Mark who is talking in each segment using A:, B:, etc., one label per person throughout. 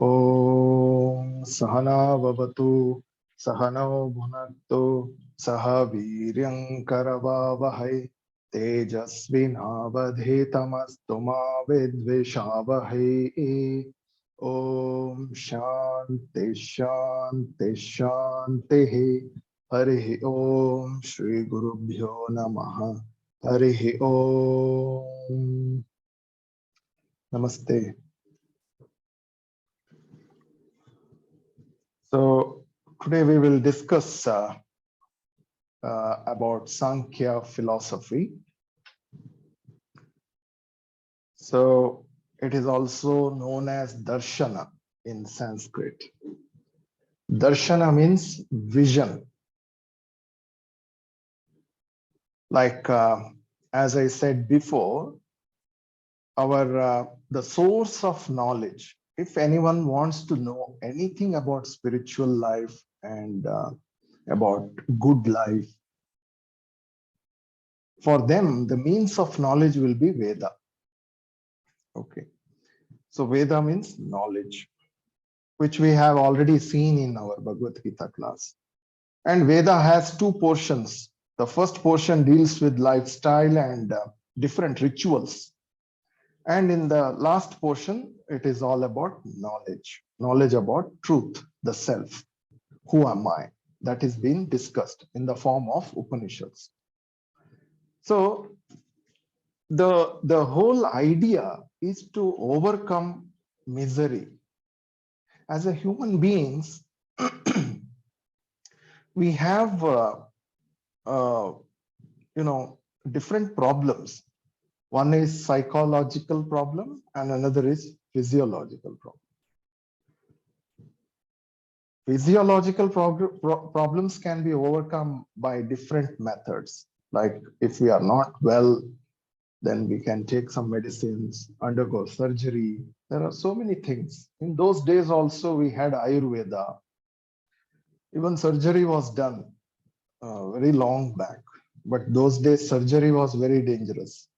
A: Om Sahana Vavatu Sahano Bhunaktu Saha Viryam Karavavahai Tejasvinavadhetamastu ma vidvishavahai. Om Shanti Shanti Shanti. Harihi Om Shri Gurubhyo Namaha. Harihi Om. Namaste. So today we will discuss about Sankhya philosophy. So it is also known as Darshana in Sanskrit. Darshana means vision. Like as I said before, the source of knowledge. If anyone wants to know anything about spiritual life and about good life, for them, the means of knowledge will be Veda. Okay. So Veda means knowledge, which we have already seen in our Bhagavad Gita class. And Veda has two portions. The first portion deals with lifestyle and different rituals. And in the last portion, it is all about knowledge, knowledge about truth, the self. Who am I? That is being discussed in the form of Upanishads. So the whole idea is to overcome misery. As a human beings, we have different problems. One is psychological problem and another is physiological problem. Physiological problems can be overcome by different methods. Like if we are not well, then we can take some medicines, undergo surgery. There are so many things. In those days also we had Ayurveda. Even surgery was done very long back. But those days surgery was very dangerous.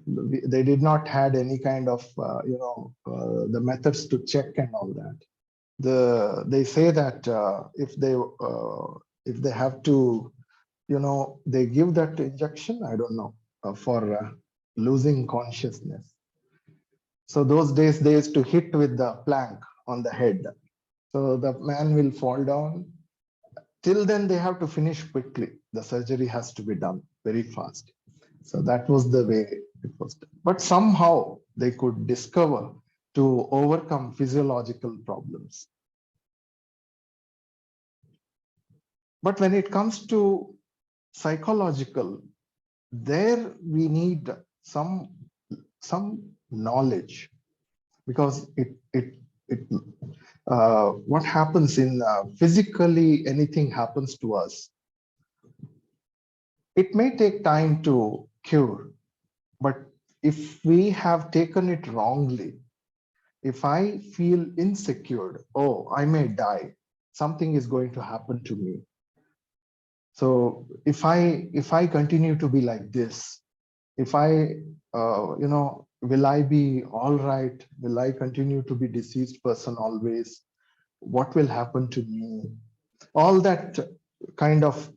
A: They did not had any kind of the methods to check and all that. They say that if they have to, they give that injection, I don't know, for losing consciousness. So those days they used to hit with the plank on the head. So the man will fall down. Till then they have to finish quickly. The surgery has to be done very fast. So that was the way it was done. But somehow they could discover to overcome physiological problems. But when it comes to psychological, there we need some knowledge, because what happens in physically, anything happens to us, it may take time to cure. But if we have taken it wrongly, if I feel insecure, oh, I may die, something is going to happen to me. So if I continue to be like this, if I, will I be all right? Will I continue to be deceased person always? What will happen to me? All that kind of,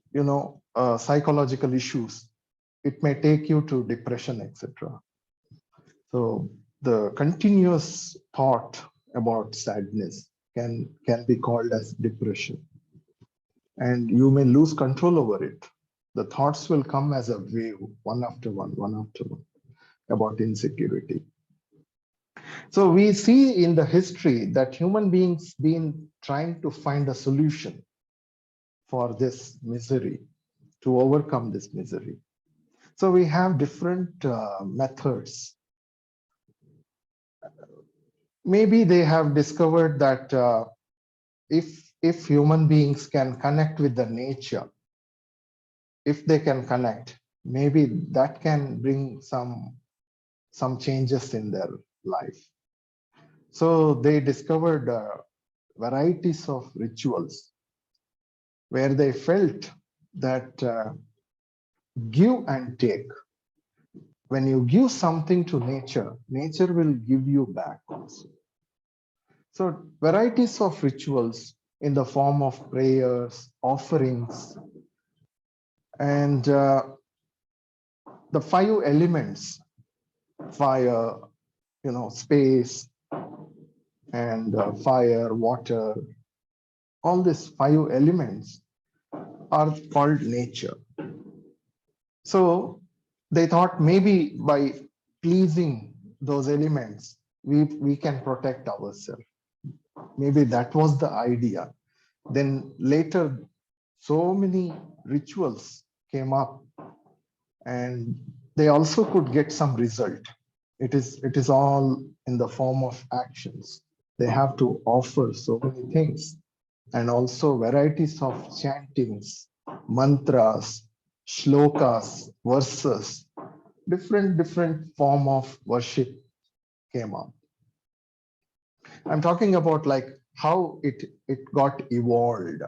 A: psychological issues, it may take you to depression, etc. So the continuous thought about sadness can be called as depression. And you may lose control over it. The thoughts will come as a wave, one after one, about insecurity. So we see in the history that human beings been trying to find a solution for this misery, to overcome this misery. So we have different methods. Maybe they have discovered that if human beings can connect with the nature, if they can connect, maybe that can bring some changes in their life. So they discovered varieties of rituals where they felt that give and take. when you give something to nature, nature will give you back also. So varieties of rituals in the form of prayers, offerings, and the five elements, fire, space, and fire, water, all these five elements are called nature. So they thought maybe by pleasing those elements, we can protect ourselves. Maybe that was the idea. Then later, so many rituals came up, and they also could get some result. It is all in the form of actions. They have to offer so many things, and also varieties of chantings, mantras, shlokas, verses, different form of worship came up. I'm talking about like how it got evolved.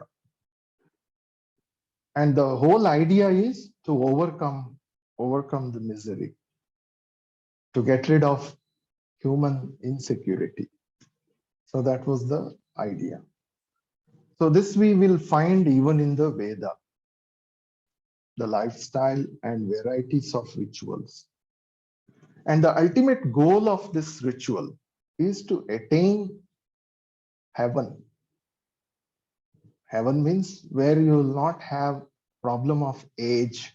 A: And the whole idea is to overcome the misery, to get rid of human insecurity. So that was the idea. So this we will find even in the Veda, the lifestyle and varieties of rituals. And the ultimate goal of this ritual is to attain heaven. Heaven means where you will not have problem of age.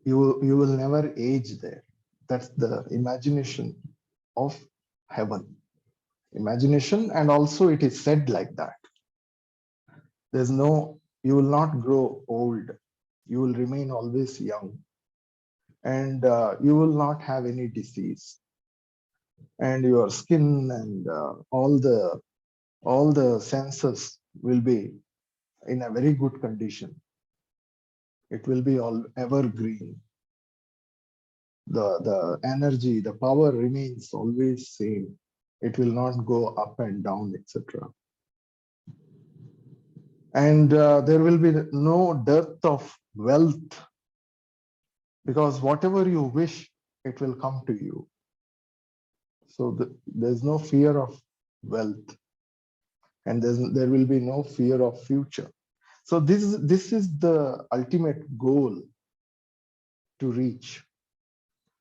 A: You will never age there. That's the imagination of heaven. Imagination, and also it is said like that. You will not grow old. You will remain always young. And you will not have any disease. And your skin and all the senses will be in a very good condition. It will be all evergreen. The energy, the power remains always same. It will not go up and down, etc. And there will be no dearth of wealth, because whatever you wish, it will come to you. So there's no fear of wealth, and there will be no fear of future. So this is the ultimate goal to reach.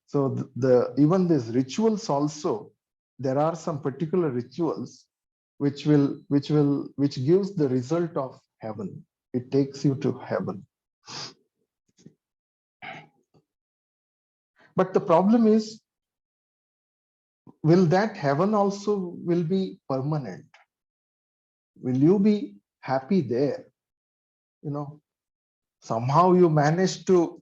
A: So even these rituals also, there are some particular rituals which gives the result of heaven. It takes you to heaven. But the problem is, will that heaven also will be permanent? Will you be happy there? Somehow you manage to,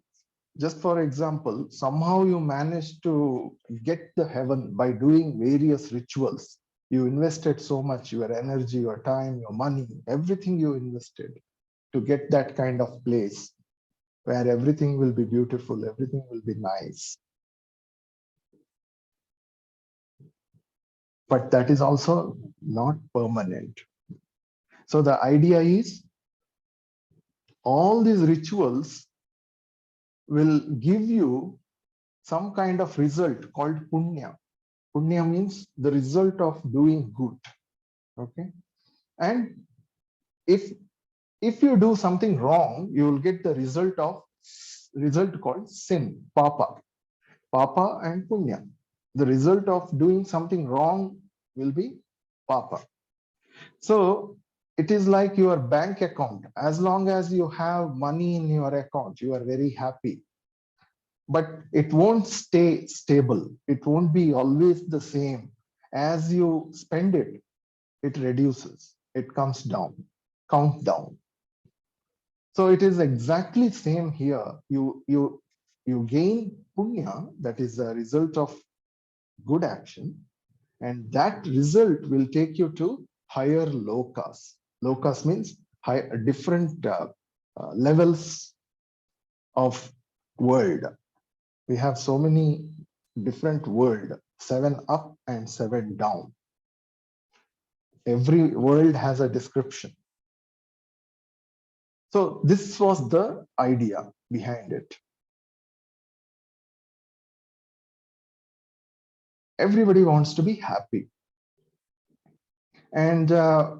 A: just for example, somehow you manage to get the heaven by doing various rituals. You invested so much, your energy, your time, your money, everything you invested to get that kind of place where everything will be beautiful, everything will be nice. But that is also not permanent. So the idea is, all these rituals will give you some kind of result called punya. Punya means the result of doing good. Okay. And if you do something wrong, you will get the result called sin, papa. Papa and punya. The result of doing something wrong will be papa. So it is like your bank account. As long as you have money in your account, you are very happy. But it won't stay stable. It won't be always the same. As you spend it, it reduces. It comes down, count down. So it is exactly same here. You gain punya, that is a result of good action, and that result will take you to higher lokas. Lokas means different levels of world. We have so many different world, 7 up and 7 down. Every world has a description. So this was the idea behind it. Everybody wants to be happy. And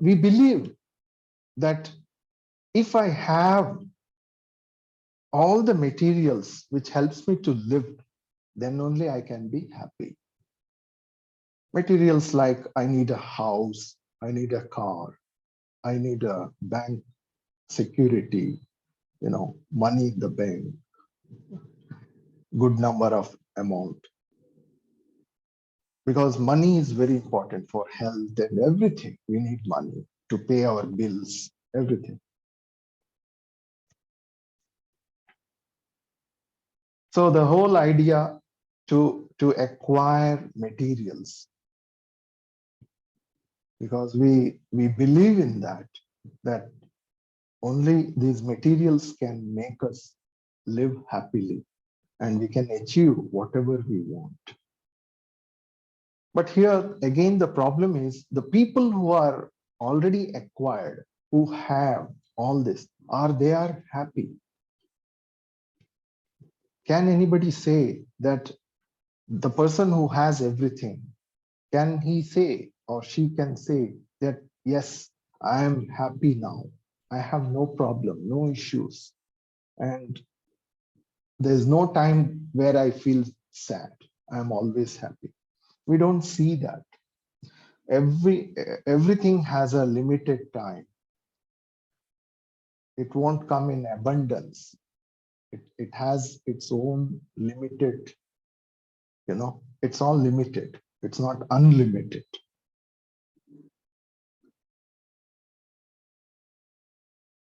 A: we believe that if I have all the materials which helps me to live, then only I can be happy. Materials like I need a house, I need a car, I need a bank security, money in the bank, good number of amount. Because money is very important for health and everything. We need money to pay our bills, everything. So the whole idea to acquire materials, because we believe in that only these materials can make us live happily and we can achieve whatever we want. But here again, the problem is the people who are already acquired, who have all this, they are happy? Can anybody say that the person who has everything, can he say or she can say that, yes, I am happy now. I have no problem, no issues. And there's no time where I feel sad. I'm always happy. We don't see that. Everything has a limited time. It won't come in abundance. It has its own limited, it's all limited. It's not unlimited.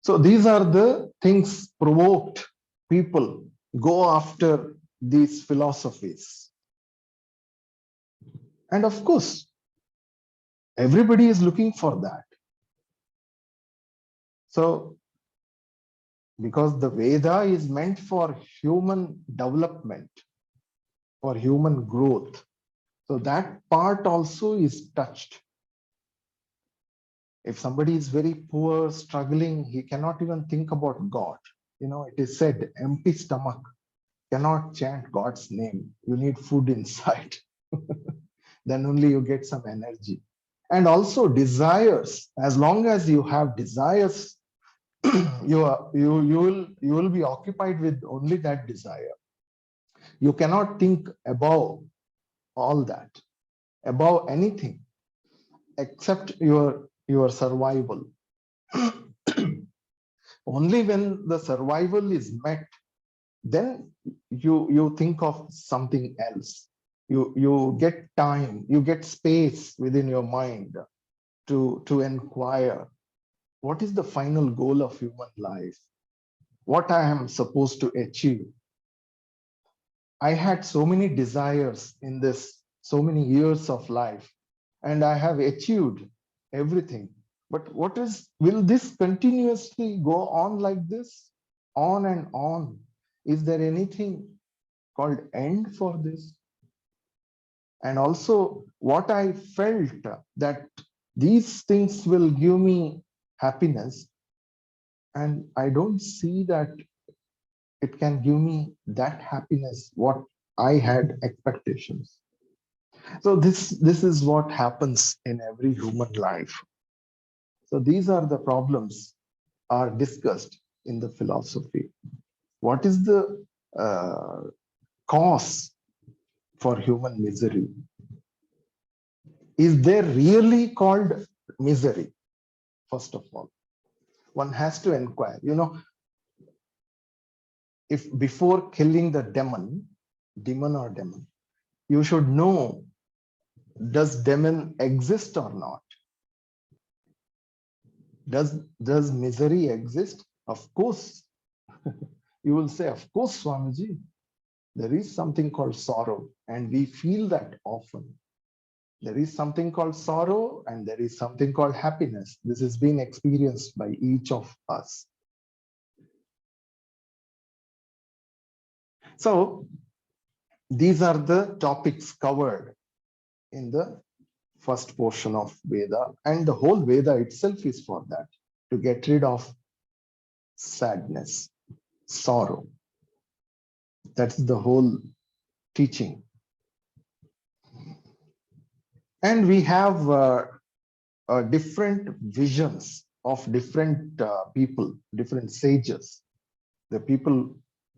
A: So these are the things provoked people go after these philosophies. And of course, everybody is looking for that. So, because the Veda is meant for human development, for human growth. So that part also is touched. If somebody is very poor, struggling, he cannot even think about God. It is said, empty stomach cannot chant God's name. You need food inside. Then only you get some energy. And also desires. As long as you have desires, you will be occupied with only that desire. You cannot think above all that, above anything except your survival. Only when the survival is met, then you think of something else. You get time, you get space within your mind to inquire, what is the final goal of human life? What I am supposed to achieve? I had so many desires in this, so many years of life, and I have achieved everything. But will this continuously go on like this? On and on? Is there anything called end for this? And also what I felt that these things will give me happiness, and I don't see that it can give me that happiness what I had expectations. So this is what happens in every human life. So these are the problems are discussed in the philosophy. What is the cause for human misery? Is there really called misery? First of all, one has to inquire. If before killing the demon, you should know, does demon exist or not? Does misery exist? Of course. You will say, of course, Swamiji, there is something called sorrow, and we feel that often. There is something called sorrow, and there is something called happiness. This is being experienced by each of us. So these are the topics covered in the first portion of Veda, and the whole Veda itself is for that, to get rid of sadness, sorrow. That's the whole teaching. And we have different visions of different people, different sages, the people,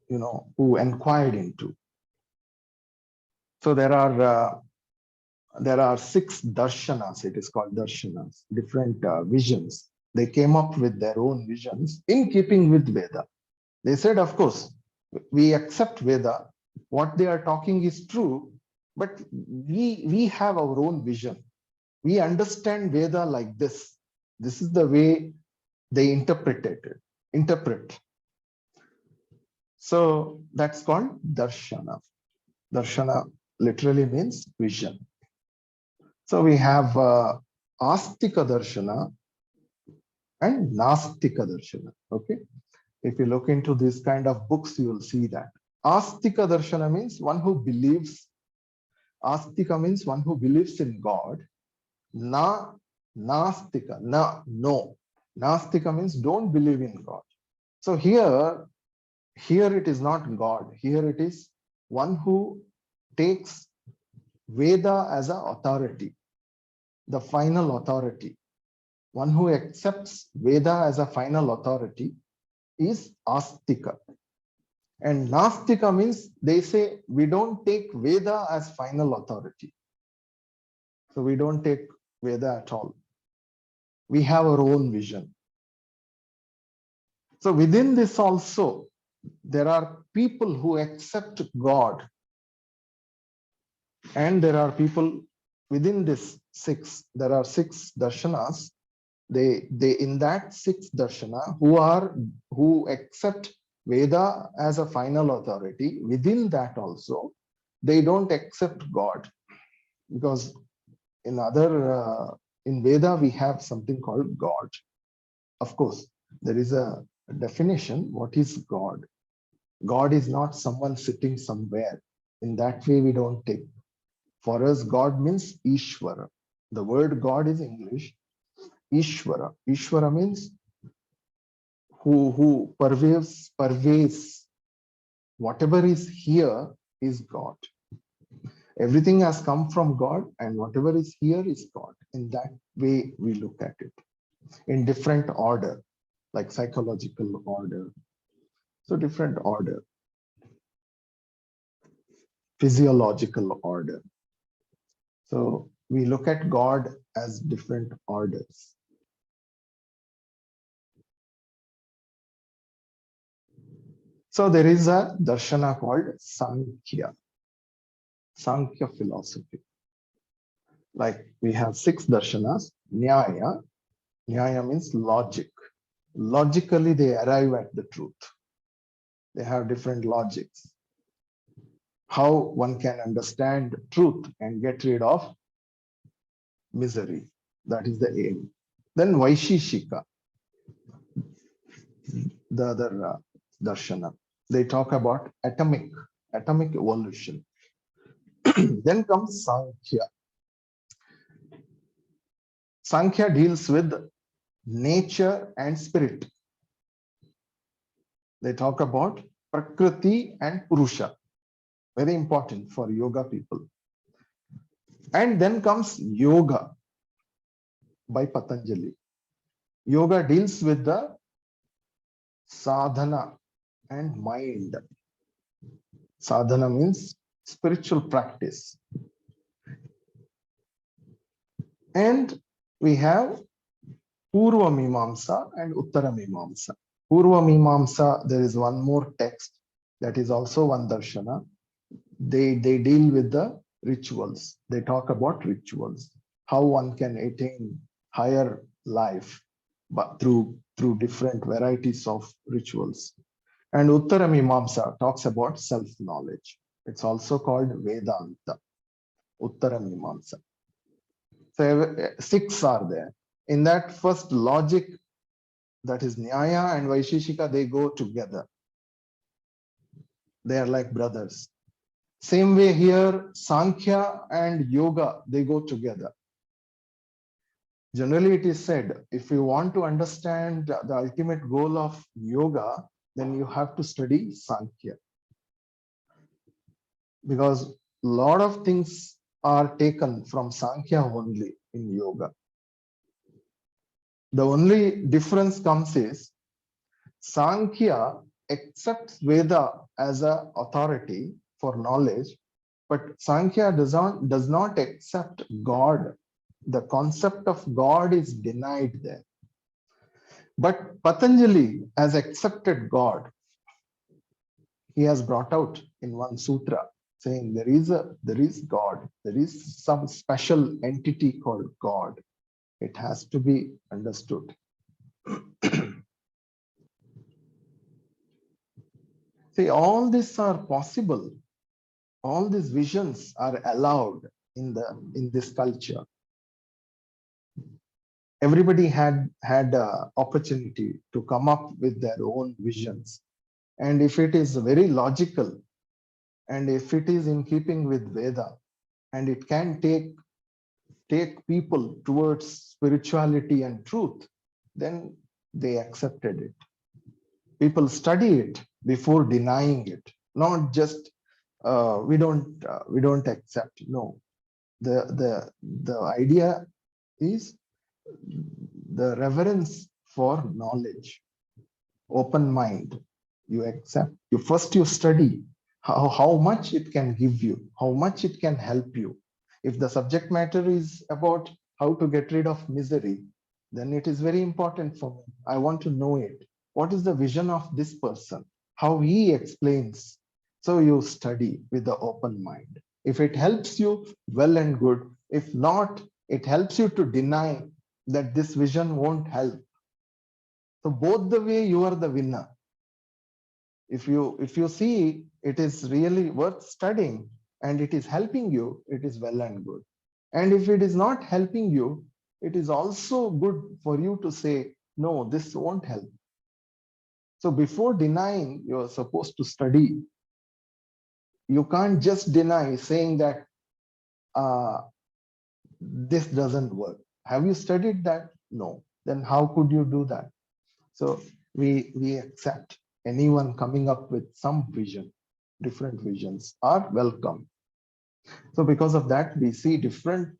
A: who inquired into. So there are 6 darshanas, it is called darshanas, different visions. They came up with their own visions in keeping with Veda. They said, of course, we accept Veda. What they are talking is true, but we have our own vision. We understand Veda like this. This is the way they interpret. So that's called darshana. Darshana literally means vision. So we have astika darshana and nastika darshana. Okay. If you look into this kind of books, you will see that. Astika darshana means one who believes. Astika means one who believes in God. Nastika, no. Nastika means don't believe in God. So here it is not God. Here it is one who takes Veda as an authority, the final authority. One who accepts Veda as a final authority is Astika. And Nastika means they say we don't take Veda as final authority. So we don't take Veda at all. We have our own vision. So within this also, there are people who accept God. And there are people within this 6, there are 6 darshanas. They in that 6 darshana who accept Veda as a final authority. Within that also, they don't accept God, because in Veda we have something called God. Of course, there is a definition. What is God? God is not someone sitting somewhere. In that way, we don't take. For us, God means Ishvara. The word God is English. Ishvara. Ishvara means who pervades. Whatever is here is God. Everything has come from God, and whatever is here is God. In that way, we look at it. In different order, like psychological order. So different order. Physiological order. So we look at God as different orders. So there is a darshana called Sankhya. Sankhya philosophy. Like we have 6 darshanas. Nyaya. Nyaya means logic. Logically, they arrive at the truth. They have different logics. How one can understand truth and get rid of misery. That is the aim. Then Vaishishika, the other darshana. They talk about atomic evolution. Then comes Sankhya. Sankhya deals with nature and spirit. They talk about Prakriti and Purusha. Very important for yoga people. And then comes Yoga by Patanjali. Yoga deals with the sadhana and mind. Sadhana means spiritual practice. And we have Purva Mimamsa and Uttara Mimamsa. Purva Mimamsa, there is one more text that is also one darshana. They deal with the rituals. They talk about rituals, how one can attain higher life, but through different varieties of rituals. And Uttara Mimamsa talks about self-knowledge. It's also called Vedanta, Uttara Mimamsa. So 6 are there. In that first logic, that is Nyaya and Vaishishika, they go together. They are like brothers. Same way here, Sankhya and Yoga, they go together. Generally, it is said, if you want to understand the ultimate goal of yoga, then you have to study Sankhya. Because a lot of things are taken from Sankhya only in yoga. The only difference comes is Sankhya accepts Veda as an authority for knowledge, but Sankhya does not accept God. The concept of God is denied there. But Patanjali has accepted God. He has brought out in one sutra saying there is God, there is some special entity called God. It has to be understood. See, all these are possible. All these visions are allowed in this culture. Everybody had opportunity to come up with their own visions, and if it is very logical, and if it is in keeping with Veda, and it can take people towards spirituality and truth, then they accepted it. People study it before denying it, not just we don't accept. No, the idea is the reverence for knowledge, open mind. You accept. You study how much it can give you, how much it can help you. If the subject matter is about how to get rid of misery, then it is very important for me. I want to know it. What is the vision of this person? How he explains. So you study with the open mind. If it helps you, well and good. If not, it helps you to deny that this vision won't help. So both the way you are the winner. If you see it is really worth studying and it is helping you, it is well and good. And if it is not helping you, it is also good for you to say, no, this won't help. So before denying, you are supposed to study. You can't just deny saying that this doesn't work. Have you studied that? No. Then how could you do that? So we accept anyone coming up with some vision. Different visions are welcome. So because of that, we see different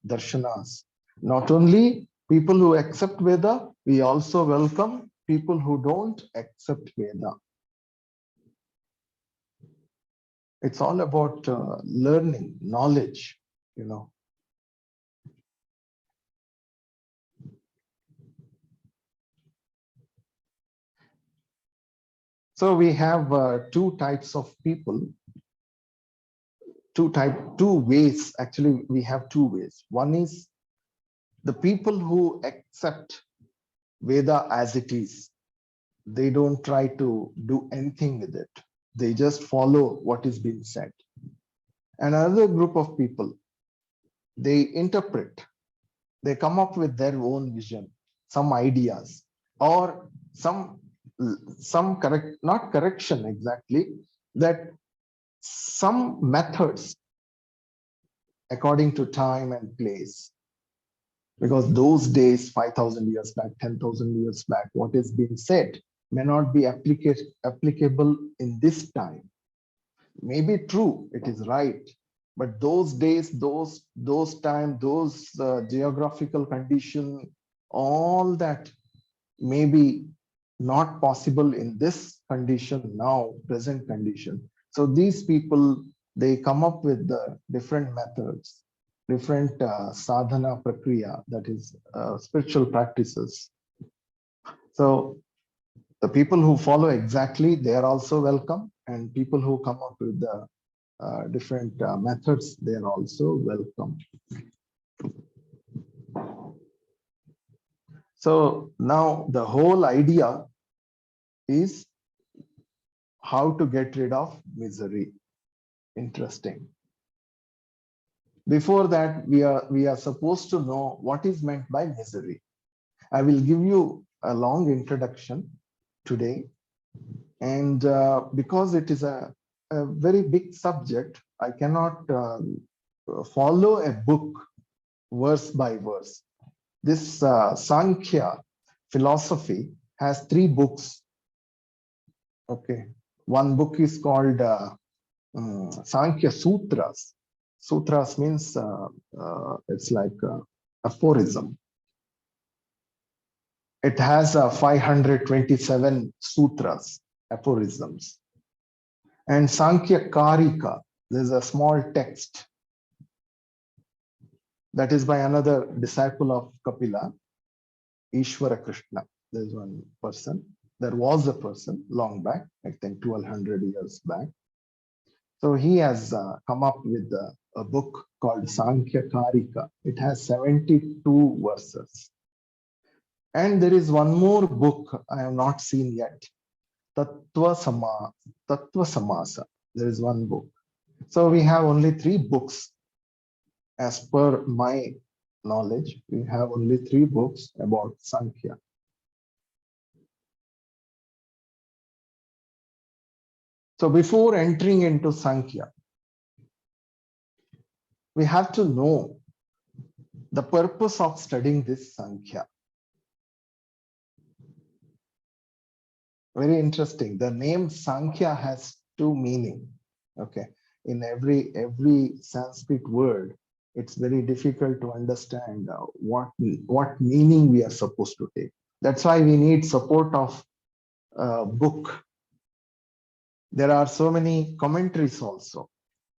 A: darshanas. Not only people who accept Veda, we also welcome people who don't accept Veda. It's all about learning, knowledge, you know. So we have two types of people. Two ways. Actually, we have two ways. One is the people who accept Veda as it is. They don't try to do anything with it. They just follow what is being said. Another group of people, they interpret. They come up with their own vision, some ideas, or some not correction exactly, that some methods according to time and place. Because those days, 5,000 years back, 10,000 years back, what is being said may not be applicable in this time. Maybe true, it is right, but those days, those time, those geographical condition, all that may be not possible in this condition now, present condition. So these people, they come up with the different methods, different sadhana prakriya, that is spiritual practices. So the people who follow exactly, they are also welcome, and people who come up with the different methods, they are also welcome. So now the whole idea is how to get rid of misery. Interesting. Before that, we are supposed to know what is meant by misery. I will give you a long introduction today, and because it is a very big subject, I cannot follow a book verse by verse. This Sankhya philosophy has 3 books. Okay, one book is called Sankhya Sutras. Sutras means it's like aphorism. It has 527 sutras, aphorisms. And Sankhya Karika, there's a small text that is by another disciple of Kapila, Ishvara Krishna. There's one person. There was a person long back, I think 1200 years back. So he has come up with a book called Sankhya Karika. It has 72 verses. And there is one more book I have not seen yet, Tattva Samasa. There is one book. So we have only 3 books. As per my knowledge, we have only 3 books about Sankhya. So before entering into Sankhya, we have to know the purpose of studying this Sankhya. Very interesting. The name Sankhya has 2 meanings. Okay. In every Sanskrit word, it's very difficult to understand what meaning we are supposed to take. That's why we need support of a book. There are so many commentaries also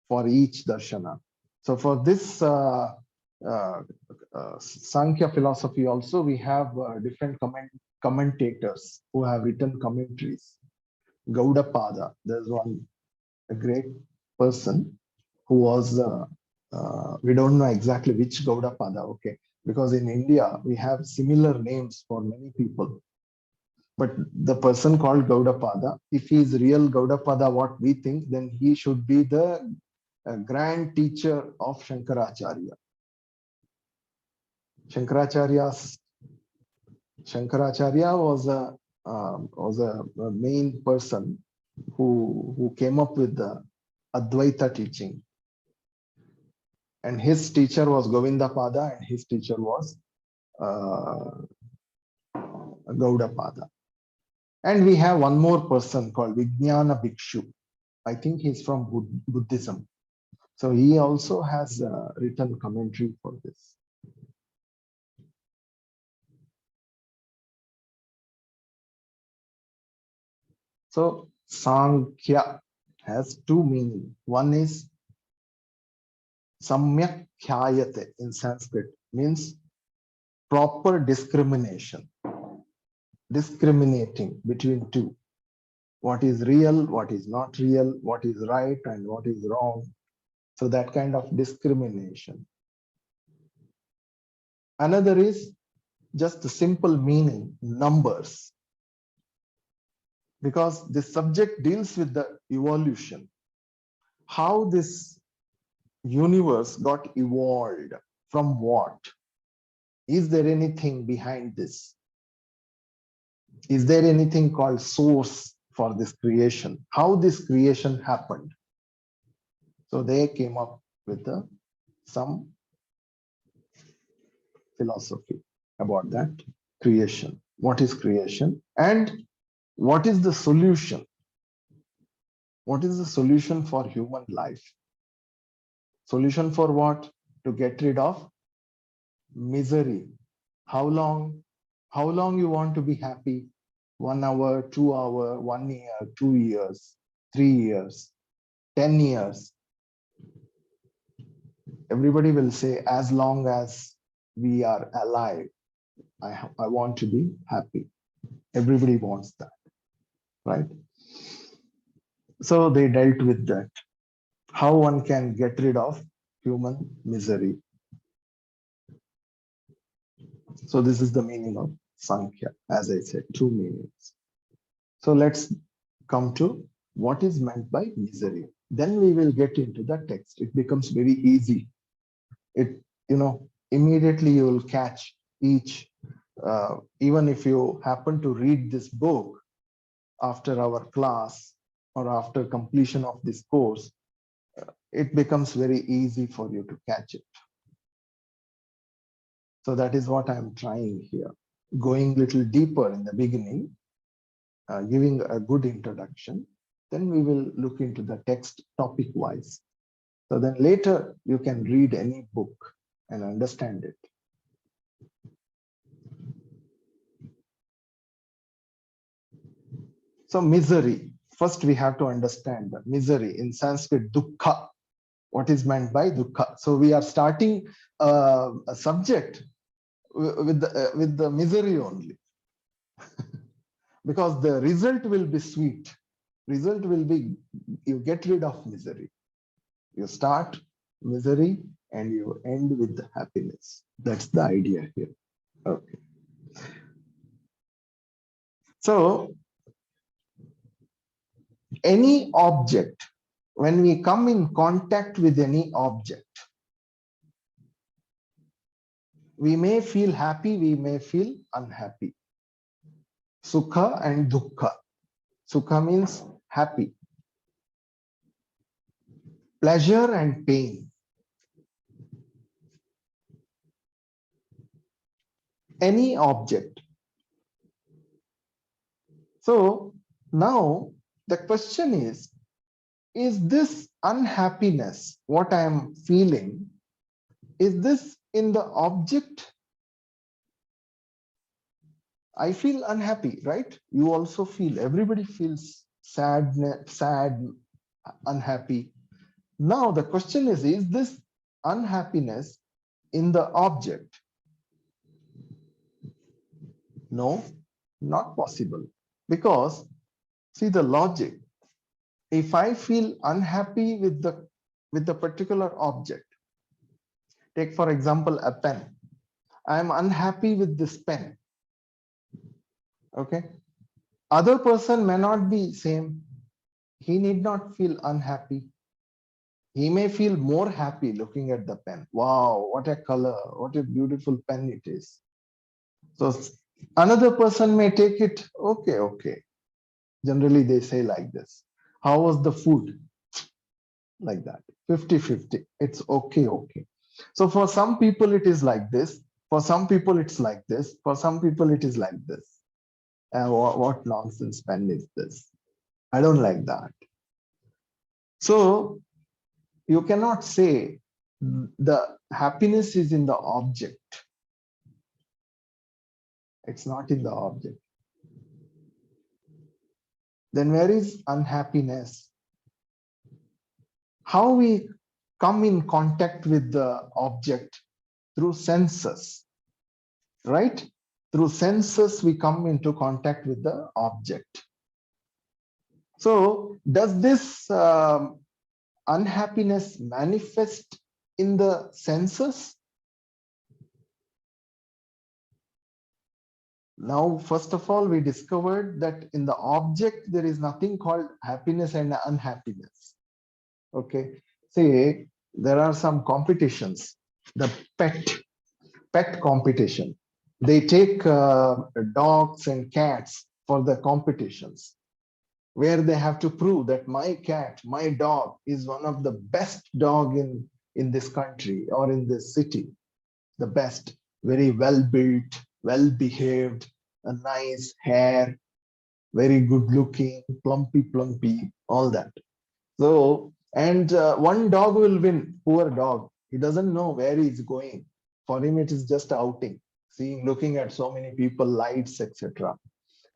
A: for each darshana. So for this Sankhya philosophy also, we have different commentators who have written commentaries. Gaudapada, there's a great person who was, we don't know exactly which Gaudapada, okay, because in India, we have similar names for many people. But the person called Gaudapada, if he is real Gaudapada, what we think, then he should be the grand teacher of Shankaracharya. Shankaracharya was a main person who came up with the Advaita teaching. And his teacher was Govindapada and his teacher was Gaudapada. And we have one more person called Vijnana Bhikshu. I think he's from Buddhism. So he also has written commentary for this. So Sankhya has 2 meanings. One is Samyak Khyayate in Sanskrit, means proper discrimination, discriminating between 2. What is real, what is not real, what is right and what is wrong. So that kind of discrimination. Another is just the simple meaning, numbers. Because this subject deals with the evolution. How this universe got evolved, from what? Is there anything behind this? Is there anything called source for this creation? How this creation happened? So they came up with some philosophy about that creation. What is creation? And what is the solution? What is the solution for human life? Solution for what? To get rid of misery. How long? How long you want to be happy? 1 hour, 2 hours, 1 year, 2 years, 3 years, 10 years. Everybody will say, as long as we are alive, I want to be happy. Everybody wants that, right? So they dealt with that. How one can get rid of human misery. So this is the meaning of Sankhya, as I said, 2 meanings. So let's come to what is meant by misery. Then we will get into the text. It becomes very easy. Immediately you will catch each, even if you happen to read this book after our class or after completion of this course, it becomes very easy for you to catch it. So that is what I'm trying here, going a little deeper in the beginning, giving a good introduction. Then we will look into the text topic wise. So then later you can read any book and understand it. So misery. First we have to understand the misery. In Sanskrit, dukkha. What is meant by dukkha? So we are starting a subject with the misery only, because the result will be sweet. Result will be you get rid of misery. You start misery and you end with the happiness. That's the idea here. Okay. So any object, when we come in contact with any object, we may feel happy, we may feel unhappy. Sukha and dukkha. Sukha means happy. Pleasure and pain. Any object. So now the question is this unhappiness, what I am feeling, is this in the object? I feel unhappy, right? You also feel, everybody feels sad, unhappy. Now the question is this unhappiness in the object? No, not possible. Because see the logic. If I feel unhappy with the particular object, take for example a pen. I am unhappy with this pen. Okay. Other person may not be same. He need not feel unhappy. He may feel more happy looking at the pen. Wow, what a color, what a beautiful pen it is. So another person may take it, okay. Generally they say like this. How was the food? Like that, 50-50. It's okay. So for some people it is like this. For some people it's like this. For some people it is like this. What nonsense pen is this? I don't like that. So you cannot say the happiness is in the object. It's not in the object. Then where is unhappiness? How we come in contact with the object? Through senses, right? Through senses we come into contact with the object. So does this unhappiness manifest in the senses? Now, first of all, we discovered that in the object, there is nothing called happiness and unhappiness. Okay. Say, there are some competitions, the pet competition. They take dogs and cats for the competitions, where they have to prove that my cat, my dog is one of the best dog in this country or in this city. The best, very well built, well behaved, a nice hair, very good looking, plumpy, all that. So, and one dog will win, poor dog. He doesn't know where he's going. For him, it is just outing, seeing, looking at so many people, lights, etc.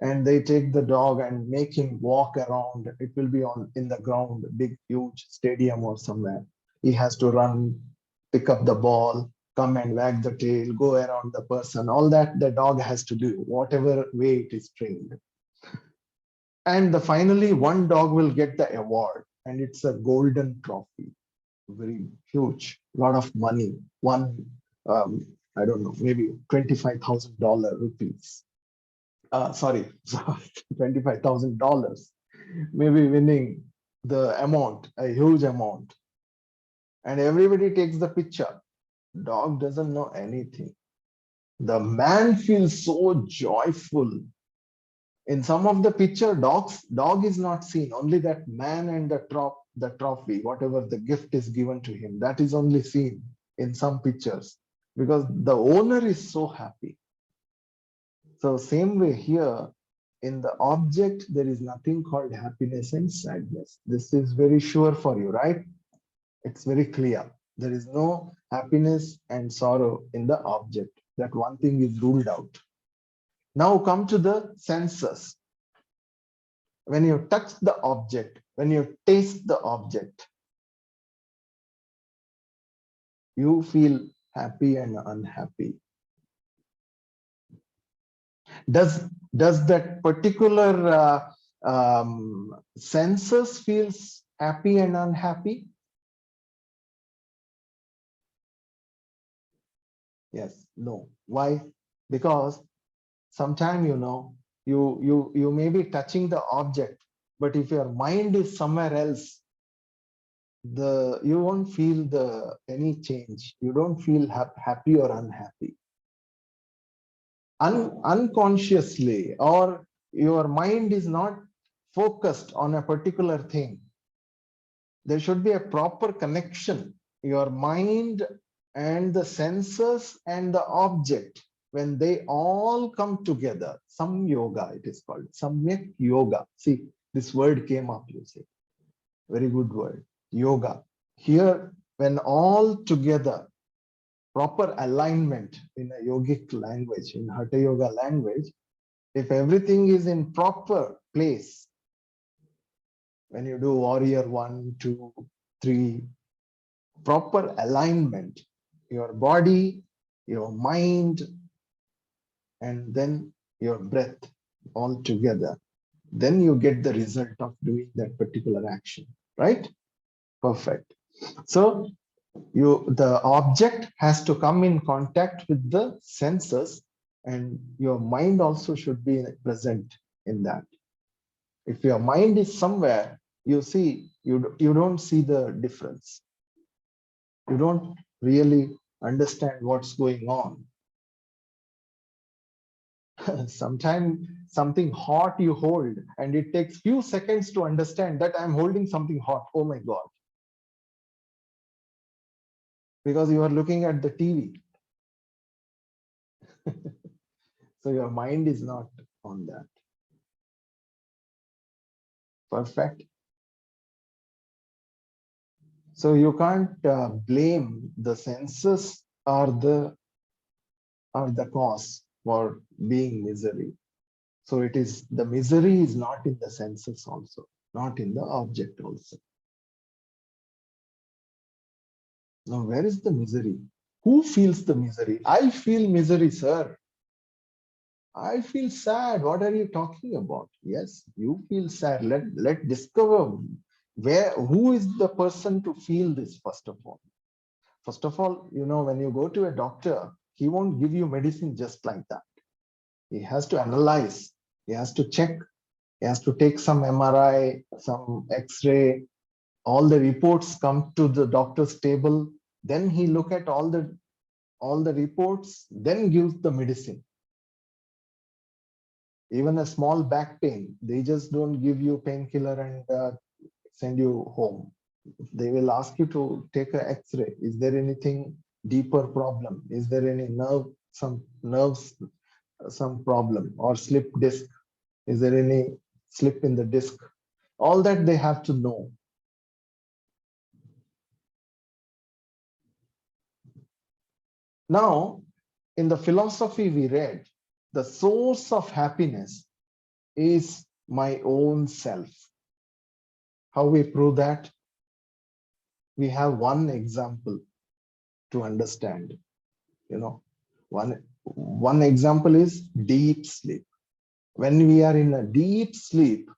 A: And they take the dog and make him walk around. It will be on in the ground, big, huge stadium or somewhere. He has to run, pick up the ball, come and wag the tail, go around the person. All that the dog has to do, whatever way it is trained. And finally, one dog will get the award, and it's a golden trophy, very huge, lot of money. One, I don't know, maybe $25,000 rupees. Sorry, $25,000. Maybe winning the amount, a huge amount, and everybody takes the picture. Dog doesn't know anything. The man feels so joyful. In some of the picture, dog is not seen. Only that man and the trophy, whatever the gift is given to him, that is only seen in some pictures, because the owner is so happy. So same way here, in the object, there is nothing called happiness and sadness. This is very sure for you, right? It's very clear. There is no happiness and sorrow in the object. That one thing is ruled out. Now come to the senses. When you touch the object, when you taste the object, you feel happy and unhappy. Does that particular senses feels happy and unhappy? Yes, no. Why? Because sometime, you may be touching the object, but if your mind is somewhere else, you won't feel any change. You don't feel happy or unhappy. Unconsciously, or your mind is not focused on a particular thing. There should be a proper connection. Your mind and the senses and the object, when they all come together, some yoga it is called, Samyak yoga. See, this word came up, you see. Very good word, yoga. Here, when all together, proper alignment in a yogic language, in Hatha Yoga language, if everything is in proper place, when you do warrior 1, 2, 3, proper alignment, your body, your mind, and then your breath all together, then you get the result of doing that particular action, right? Perfect. So the object has to come in contact with the senses, and your mind also should be present in that. If your mind is somewhere, you don't see the difference. You don't really understand what's going on. Sometimes something hot you hold, and it takes few seconds to understand that I'm holding something hot. Oh my God. Because you are looking at the TV. So your mind is not on that. Perfect. So you can't blame the senses are the cause for being misery. So it is, the misery is not in the senses also, not in the object also. Now, where is the misery? Who feels the misery? I feel misery, sir. I feel sad. What are you talking about? Yes, you feel sad. Let discover who is the person to feel this first of all. First of all, when you go to a doctor, he won't give you medicine just like that. He has to analyze. He has to check. He has to take some MRI, some X-ray. All the reports come to the doctor's table. Then he look at all the reports, then gives the medicine. Even a small back pain, they just don't give you painkiller and send you home. They will ask you to take an X-ray. Is there anything deeper problem? Is there any nerves, some problem, or slip disc? Is there any slip in the disc? All that they have to know. Now, in the philosophy we read, the source of happiness is my own self. How we prove that? We have one example to understand. One example is deep sleep. When we are in a deep sleep,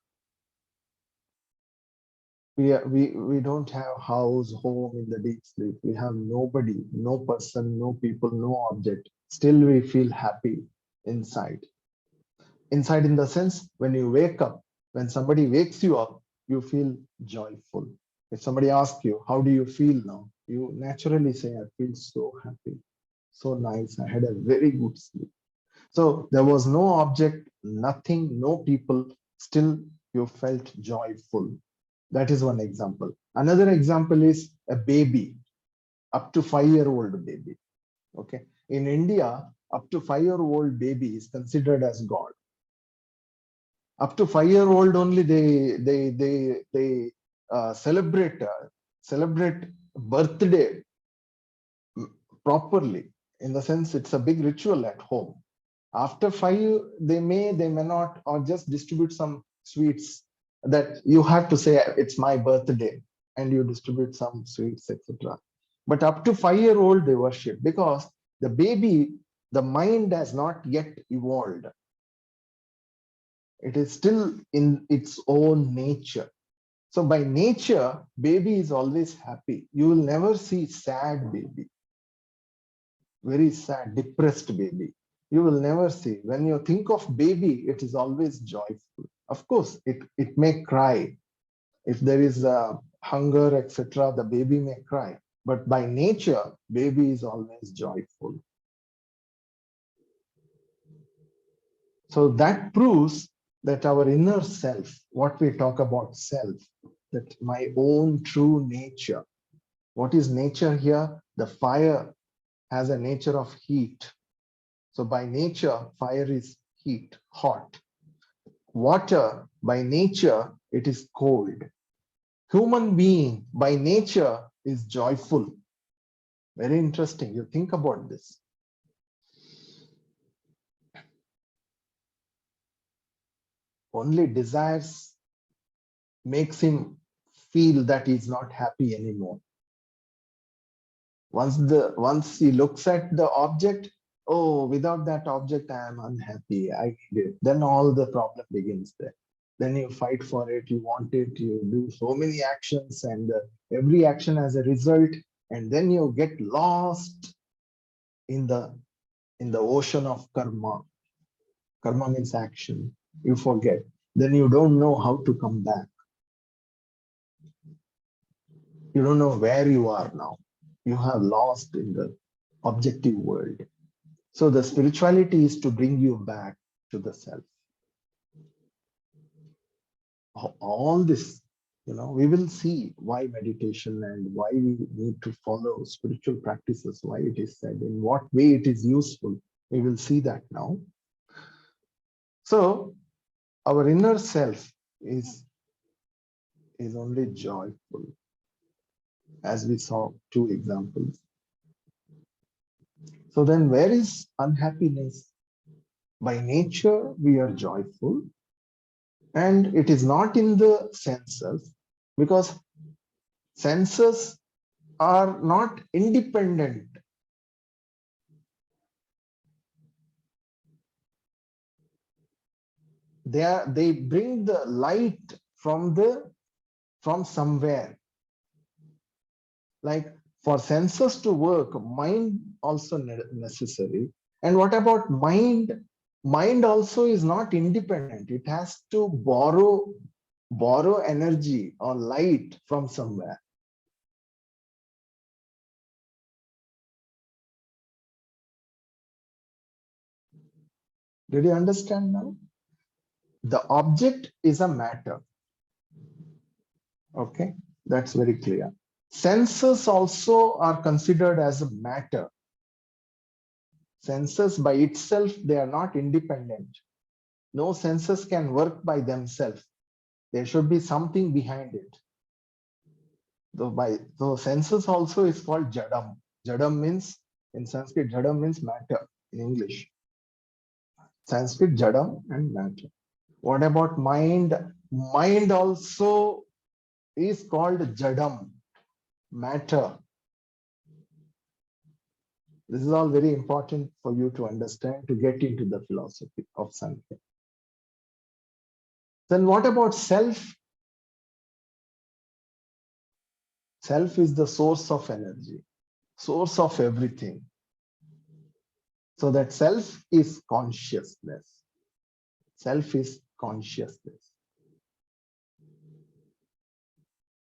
A: we don't have house, home in the deep sleep. We have nobody, no person, no people, no object. Still we feel happy inside. Inside in the sense, when you wake up, when somebody wakes you up, you feel joyful. If somebody asks you, how do you feel now? You naturally say, I feel so happy, so nice. I had a very good sleep. So there was no object, nothing, no people, still you felt joyful. That is one example. Another example is a baby, up to 5-year-old baby. Okay. In India, up to 5-year-old baby is considered as God. Up to 5-year-old only they celebrate birthday properly, in the sense it's a big ritual at home. After 5, they may not, or just distribute some sweets that you have to say it's my birthday, and you distribute some sweets, etc. But up to 5-year-old, they worship, because the baby, the mind has not yet evolved. It is still in its own nature. So by nature, baby is always happy. You will never see sad baby, very sad, depressed baby. You will never see. When you think of baby, it is always joyful. Of course, it may cry. If there is hunger, etc., the baby may cry. But by nature, baby is always joyful. So that proves that our inner self, what we talk about self, that my own true nature. What is nature here? The fire has a nature of heat. So by nature, fire is heat, hot. Water, by nature, it is cold. Human being, by nature, is joyful. Very interesting. You think about this. Only desires makes him feel that he's not happy anymore. Once he looks at the object, oh, without that object, I am unhappy. I need it. Then all the problem begins there. Then you fight for it, you want it, you do so many actions, and every action has a result, and then you get lost in the ocean of karma. Karma means action. You forget. Then you don't know how to come back. You don't know where you are now. You have lost in the objective world. So the spirituality is to bring you back to the self. All this, we will see why meditation and why we need to follow spiritual practices, why it is said, in what way it is useful. We will see that now. So our inner self is only joyful, as we saw 2 examples. So then where is unhappiness? By nature, we are joyful, and it is not in the senses, because senses are not independent. They bring the light from somewhere. Like, for senses to work, mind also necessary. And what about mind? Mind also is not independent. It has to borrow energy or light from somewhere. Did you understand now? The object is a matter. Okay, that's very clear. Senses also are considered as a matter. Senses by itself, they are not independent. No senses can work by themselves. There should be something behind it. So senses also is called jadam. Jadam means, in Sanskrit, jadam means matter in English. Sanskrit, jadam and matter. What about mind? Mind also is called jadam, matter. This is all very important for you to understand, to get into the philosophy of Sankhya. Then what about self? Self is the source of energy, source of everything. So that self is consciousness. Self is consciousness.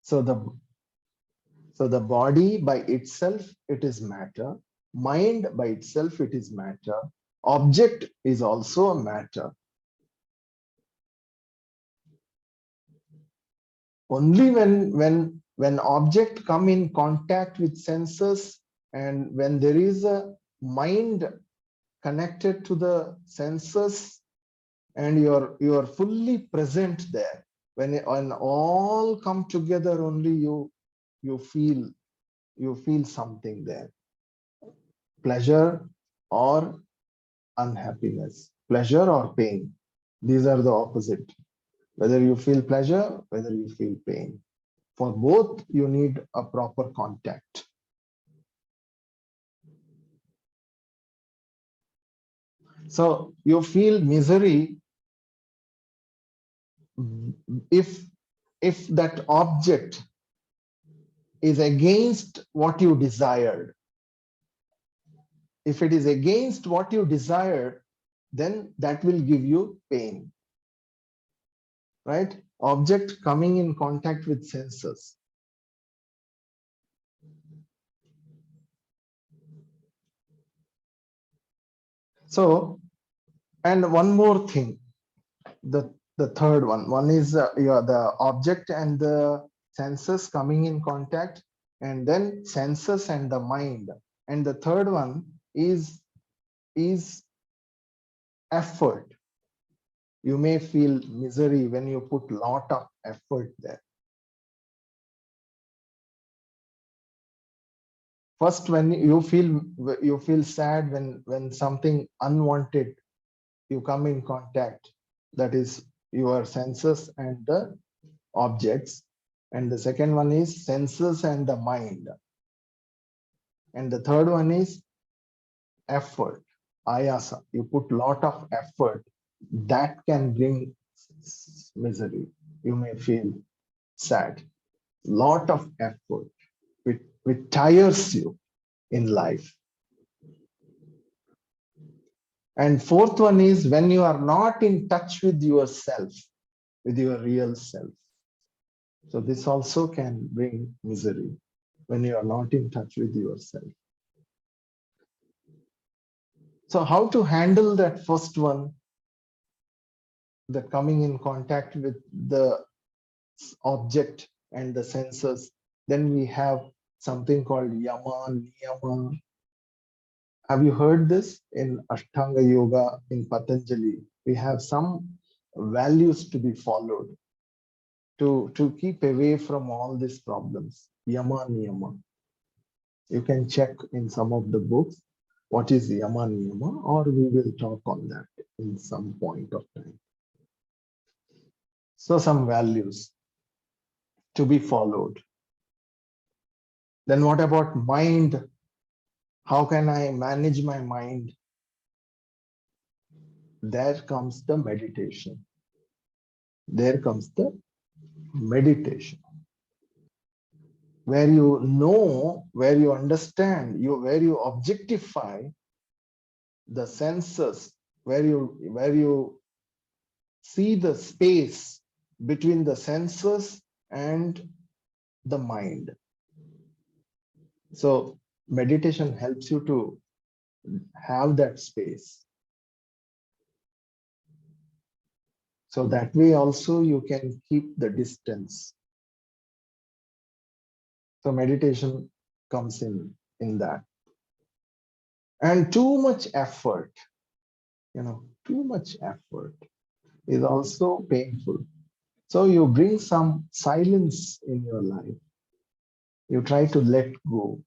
A: So the body by itself, it is matter. Mind by itself, it is matter. Object is also a matter. Only when object come in contact with senses, and when there is a mind connected to the senses, and you are fully present there, when all come together, only you feel you feel something there, pleasure or unhappiness, pleasure or pain. These are the opposite. Whether you feel pleasure, whether you feel pain. For both, you need a proper contact. So you feel misery if that object is against what you desired. If it is against what you desire, then that will give you pain, right? Object coming in contact with senses. So, and one more thing, the third one is the object and the senses coming in contact, and then senses and the mind. And the third one is effort. You may feel misery when you put lot of effort there. First, when you feel sad when something unwanted you come in contact, that is your senses and the objects. And the second one is senses and the mind. And the third one is effort, ayasa. You put lot of effort, that can bring misery. You may feel sad. Lot of effort, which tires you in life. And fourth one is when you are not in touch with yourself, with your real self. So this also can bring misery when you are not in touch with yourself. So how to handle that first one, the coming in contact with the object and the senses? Then we have something called yama, niyama. Have you heard this in Ashtanga Yoga in Patanjali? We have some values to be followed to keep away from all these problems. Yama, niyama. You can check in some of the books what is yama, niyama, or we will talk on that in some point of time. So some values to be followed. Then what about mind? How can I manage my mind? There comes the meditation. There comes the meditation, where you know, where you understand, where you objectify the senses, where you see the space between the senses and the mind. So meditation helps you to have that space. So that way also you can keep the distance. So meditation comes in that. And too much effort, too much effort is also painful. So you bring some silence in your life. You try to let go.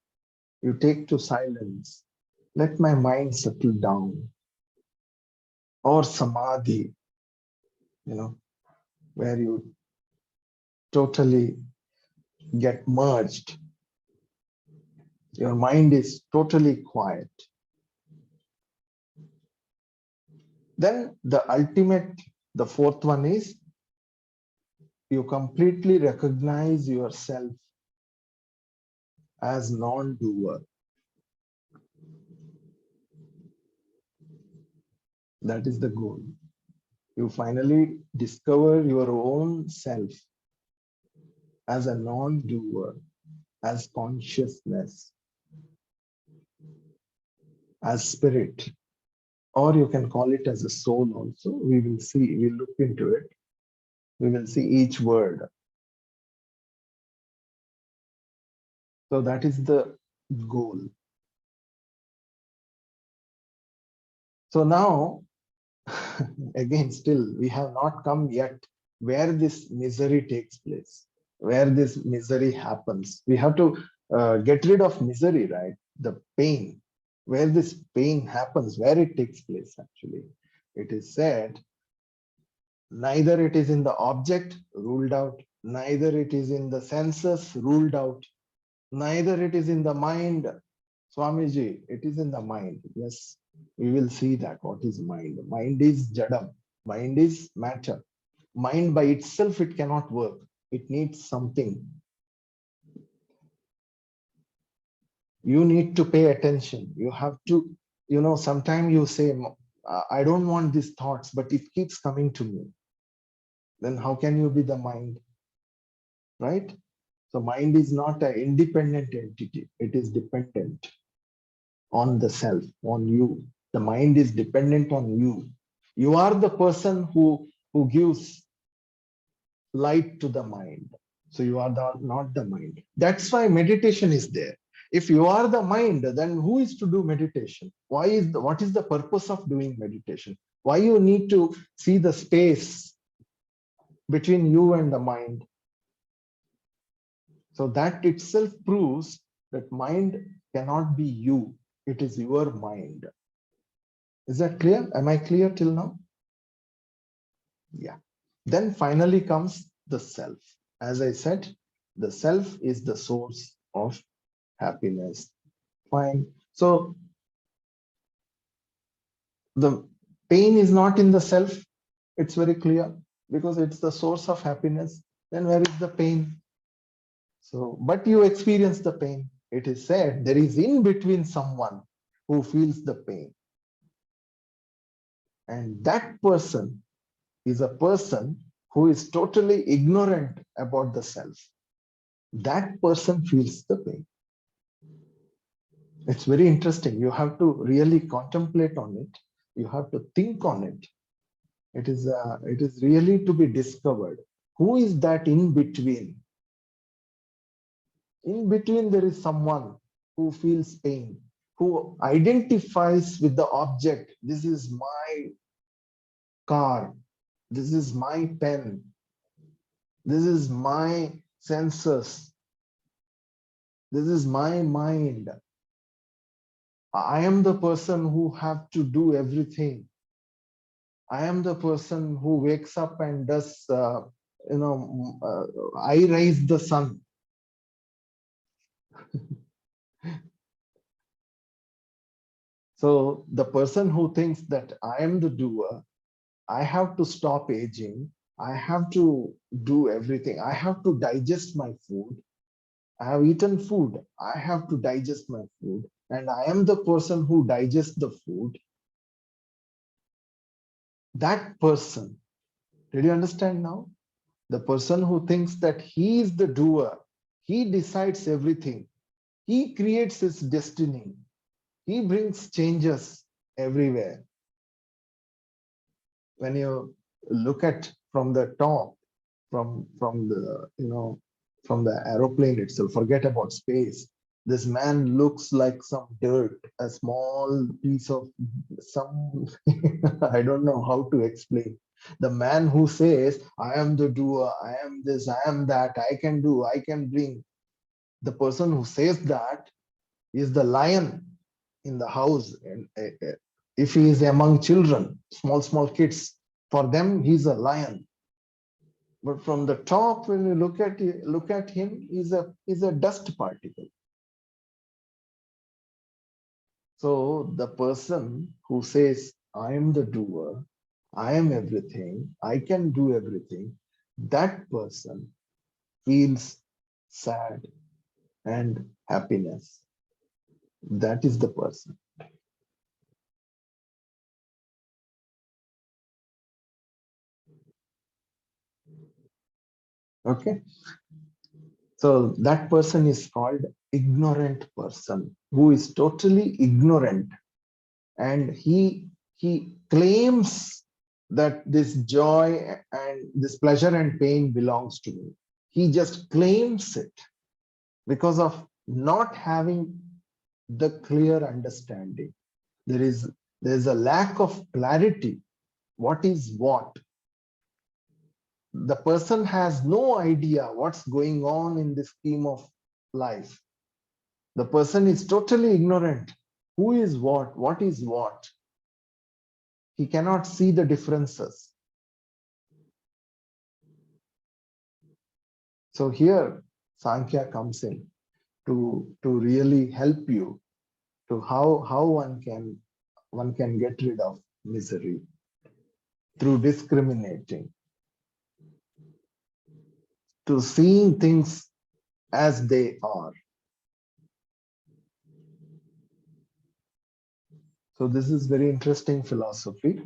A: You take to silence. Let my mind settle down. Or samadhi, where you totally get merged. Your mind is totally quiet. Then the fourth one is you completely recognize yourself as non-doer. That is the goal. You finally discover your own self as a non-doer, as consciousness, as spirit, or you can call it as a soul also. We will see, we'll look into it. We will see each word. So that is the goal. So now, again, still, we have not come yet where this misery takes place, where this misery happens. We have to get rid of misery, right? The pain, where this pain happens, where it takes place actually. It is said, neither it is in the object, ruled out, neither it is in the senses, ruled out, neither it is in the mind. Swamiji, it is in the mind. Yes, we will see that. What is mind? Mind is jadam. Mind is matter. Mind by itself, it cannot work. It needs something. You need to pay attention. You have to, sometimes you say, I don't want these thoughts, but it keeps coming to me. Then how can you be the mind? Right? So mind is not an independent entity. It is dependent on the self, on you. The mind is dependent on you. You are the person who gives light to the mind. So you are not the mind. That's why meditation is there. If you are the mind, then who is to do meditation? What is the purpose of doing meditation? Why you need to see the space between you and the mind? So that itself proves that mind cannot be you. It is your mind. Is that clear? Am I clear till now? Yeah. Then finally comes the self. As I said, the self is the source of happiness. Fine. So the pain is not in the self. It's very clear because it's the source of happiness. Then where is the pain? So, but you experience the pain. It is said there is in between someone who feels the pain. And that person is a person who is totally ignorant about the self. That person feels the pain. It's very interesting. You have to really contemplate on it. You have to think on it. It is really to be discovered. Who is that in between? In between, there is someone who feels pain, who identifies with the object. This is my car. This is my pen. This is my senses. This is my mind. I am the person who have to do everything. I am the person who wakes up and does, I raise the sun. So the person who thinks that I am the doer, I have to stop aging, I have to do everything, I have to digest my food, I have eaten food, I have to digest my food, and I am the person who digests the food. That person, did you understand now? The person who thinks that he is the doer, he decides everything, he creates his destiny, he brings changes everywhere. When you look at from the top, from the from the aeroplane itself, forget about space. This man looks like some dirt, a small piece of some I don't know how to explain. The man who says, I am the doer, I am this, I am that, I can do, I can bring. The person who says that is the lion in the house. And if he is among children, small kids, for them he's a lion. But from the top, when you look at him, is a dust particle. So the person who says, I am the doer, I am everything, I can do everything, that person feels sad and happiness. That is the person. Okay. So that person is called ignorant person, who is totally ignorant, and he claims that this joy and this pleasure and pain belongs to me. He just claims it because of not having the clear understanding. There is a lack of clarity. What is what? The person has no idea what's going on in the scheme of life. The person is totally ignorant. Who is what? What is what? He cannot see the differences. So here Sankhya comes in to really help you to how one can get rid of misery through discriminating, to seeing things as they are. So this is very interesting philosophy,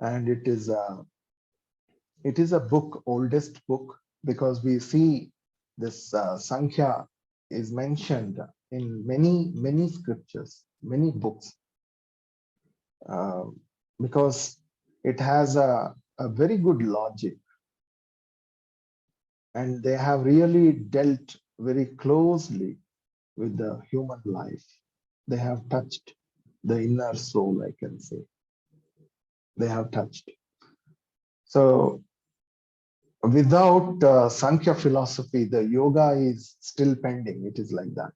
A: and it is a book, oldest book, because we see this Sankhya is mentioned in many scriptures, many books, uh, because it has a very good logic, and they have really dealt very closely with the human life. They have touched the inner soul, I can say. They have touched. So without Sankhya philosophy, the yoga is still pending. It is like that.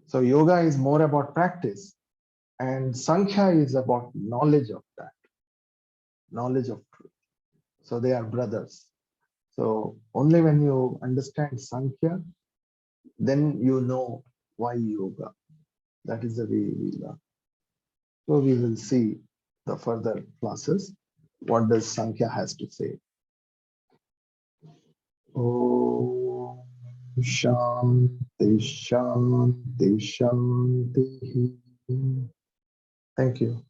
A: So yoga is more about practice, and Sankhya is about knowledge of that, knowledge of truth. So they are brothers. So only when you understand Sankhya, then you know why yoga. That is the way we learn. So we will see the further classes. What does Sankhya has to say? Om Shanti Shanti Shanti. Thank you.